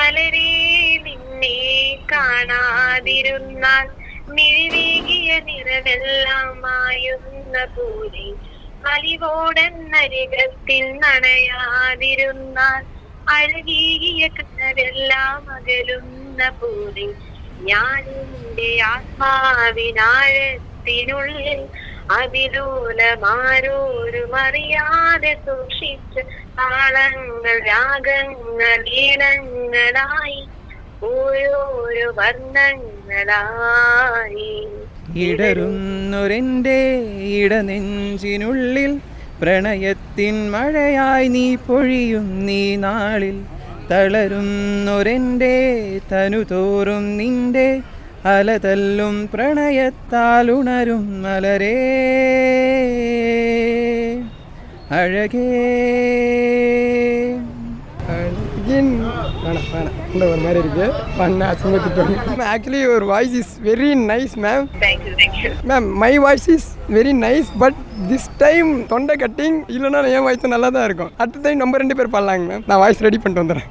മലരെ നിന്നെ കാണാതിരുന്നാൽ മിഴിവീകിയ നിറവെല്ലാം മായുന്ന പോലെ അലിവോടെന്നരികത്തിൽ നനയാതിരുന്നാൽ അഴകിയ കനവെല്ലാം അകലുന്ന പോലെ ഞാൻ എന്റെ ആത്മാവിനാഴത്തിനുള്ളിൽ അതിലൂലമാരോരും അറിയാതെ സൂക്ഷിച്ച താളങ്ങൾ രാഗങ്ങൾ ഈണങ്ങളായി ഓരോരോ വർണ്ണങ്ങളായി ഇടറുന്നൊരെൻ്റെ ഇടനെഞ്ചിനുള്ളിൽ പ്രണയത്തിൻ മഴയായി നീ പൊഴിയും നീ നാളിൽ തളരുന്നൊരെൻ്റെ തനുതോറും നിന്റെ അലതല്ലും പ്രണയത്താൽ ഉണരും മലരേ അഴകേ. ஒரு மாதிரி இருக்கு பண்ண அசம்பத்திட்டோம். Actually your voice is very nice ma'am. Thank you. Ma'am my voice is very nice but this time தொண்டை கட்டிங் இல்லைன்னா என் வாய்ஸ் நல்லா தான் இருக்கும். அடுத்த டைம் நம்ம 2 பேர் பாடலாங்க மேம். நான் வாய்ஸ் ரெடி பண்ணிட்டு வந்துடுறேன்.